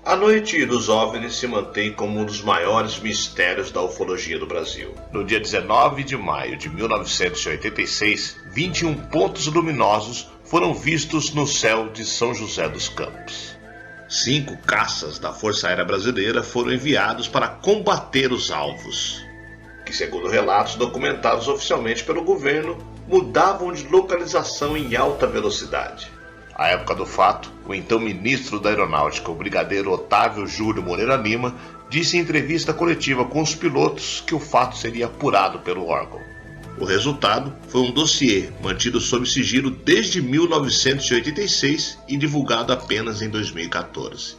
A noite dos OVNIs se mantém como um dos maiores mistérios da ufologia do Brasil. No dia 19 de maio de 1986, 21 pontos luminosos foram vistos no céu de São José dos Campos. 5 caças da Força Aérea Brasileira foram enviados para combater os alvos, que, segundo relatos documentados oficialmente pelo governo, mudavam de localização em alta velocidade. À época do fato, o então ministro da Aeronáutica, o brigadeiro Otávio Júlio Moreira Lima, disse em entrevista coletiva com os pilotos que o fato seria apurado pelo órgão. O resultado foi um dossiê mantido sob sigilo desde 1986 e divulgado apenas em 2014.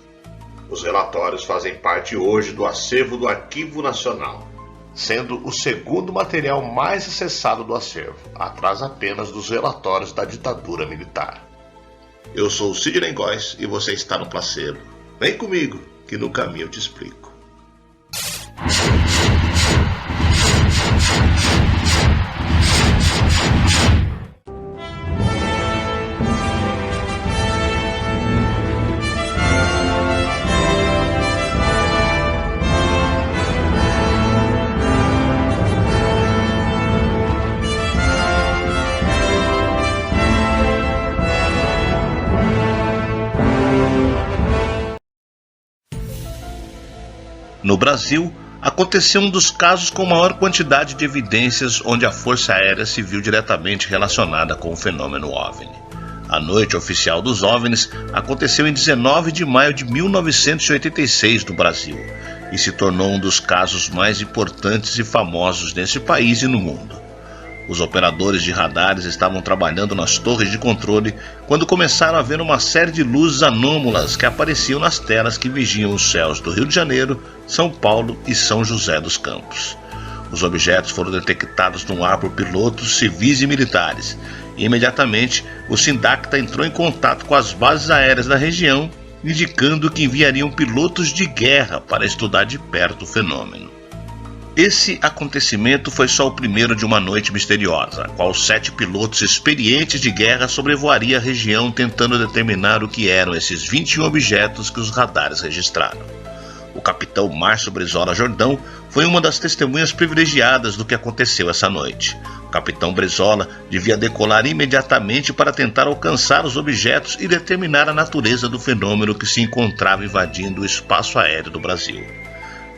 Os relatórios fazem parte hoje do acervo do Arquivo Nacional, sendo o segundo material mais acessado do acervo, atrás apenas dos relatórios da ditadura militar. Eu sou o Sidney Góes e você está no Placebo. Vem comigo, que no caminho eu te explico. No Brasil, aconteceu um dos casos com maior quantidade de evidências onde a Força Aérea se viu diretamente relacionada com o fenômeno OVNI. A Noite Oficial dos OVNIs aconteceu em 19 de maio de 1986 no Brasil e se tornou um dos casos mais importantes e famosos nesse país e no mundo. Os operadores de radares estavam trabalhando nas torres de controle quando começaram a ver uma série de luzes anômalas que apareciam nas telas que vigiam os céus do Rio de Janeiro, São Paulo e São José dos Campos. Os objetos foram detectados no ar por pilotos civis e militares, e imediatamente o Sindacta entrou em contato com as bases aéreas da região, indicando que enviariam pilotos de guerra para estudar de perto o fenômeno. Esse acontecimento foi só o primeiro de uma noite misteriosa, a qual 7 pilotos experientes de guerra sobrevoaria a região tentando determinar o que eram esses 21 objetos que os radares registraram. O capitão Márcio Brizola Jordão foi uma das testemunhas privilegiadas do que aconteceu essa noite. O capitão Brizola devia decolar imediatamente para tentar alcançar os objetos e determinar a natureza do fenômeno que se encontrava invadindo o espaço aéreo do Brasil.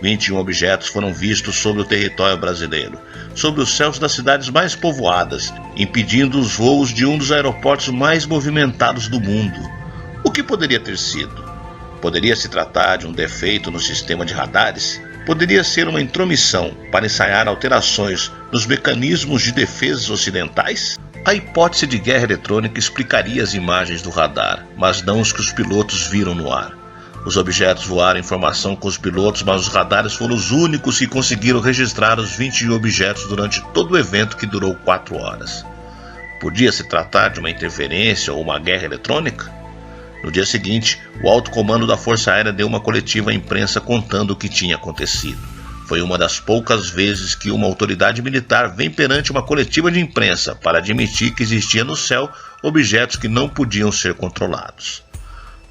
21 objetos foram vistos sobre o território brasileiro, sobre os céus das cidades mais povoadas, impedindo os voos de um dos aeroportos mais movimentados do mundo. O que poderia ter sido? Poderia se tratar de um defeito no sistema de radares? Poderia ser uma intromissão para ensaiar alterações nos mecanismos de defesa ocidentais? A hipótese de guerra eletrônica explicaria as imagens do radar, mas não os que os pilotos viram no ar. Os objetos voaram em formação com os pilotos, mas os radares foram os únicos que conseguiram registrar os 21 objetos durante todo o evento, que durou 4 horas. Podia se tratar de uma interferência ou uma guerra eletrônica? No dia seguinte, o alto comando da Força Aérea deu uma coletiva à imprensa contando o que tinha acontecido. Foi uma das poucas vezes que uma autoridade militar vem perante uma coletiva de imprensa para admitir que existia no céu objetos que não podiam ser controlados.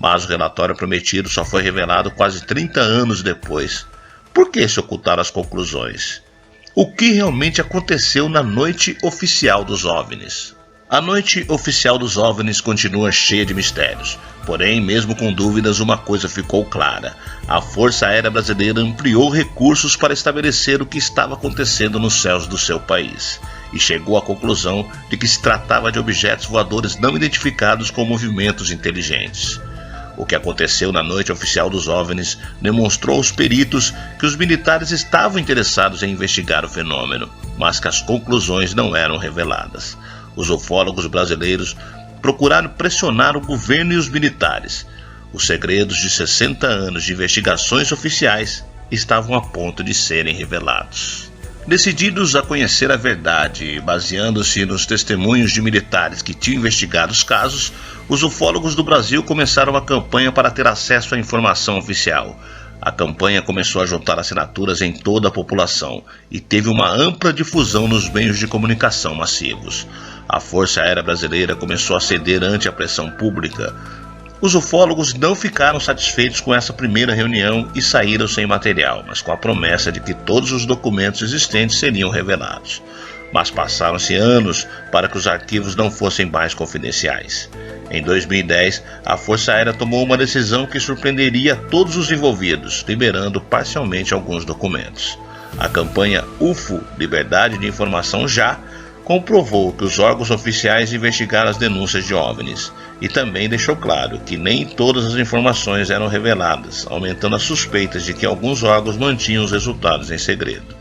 Mas o relatório prometido só foi revelado quase 30 anos depois. Por que se ocultaram as conclusões? O que realmente aconteceu na Noite Oficial dos OVNIs? A Noite Oficial dos OVNIs continua cheia de mistérios. Porém, mesmo com dúvidas, uma coisa ficou clara. A Força Aérea Brasileira ampliou recursos para estabelecer o que estava acontecendo nos céus do seu país, e chegou à conclusão de que se tratava de objetos voadores não identificados com movimentos inteligentes. O que aconteceu na Noite Oficial dos OVNIs demonstrou aos peritos que os militares estavam interessados em investigar o fenômeno, mas que as conclusões não eram reveladas. Os ufólogos brasileiros procuraram pressionar o governo e os militares. Os segredos de 60 anos de investigações oficiais estavam a ponto de serem revelados. Decididos a conhecer a verdade e baseando-se nos testemunhos de militares que tinham investigado os casos, os ufólogos do Brasil começaram uma campanha para ter acesso à informação oficial. A campanha começou a juntar assinaturas em toda a população e teve uma ampla difusão nos meios de comunicação massivos. A Força Aérea Brasileira começou a ceder ante a pressão pública. Os ufólogos não ficaram satisfeitos com essa primeira reunião e saíram sem material, mas com a promessa de que todos os documentos existentes seriam revelados. Mas passaram-se anos para que os arquivos não fossem mais confidenciais. Em 2010, a Força Aérea tomou uma decisão que surpreenderia todos os envolvidos, liberando parcialmente alguns documentos. A campanha UFO, Liberdade de Informação Já, comprovou que os órgãos oficiais investigaram as denúncias de OVNIs e também deixou claro que nem todas as informações eram reveladas, aumentando as suspeitas de que alguns órgãos mantinham os resultados em segredo.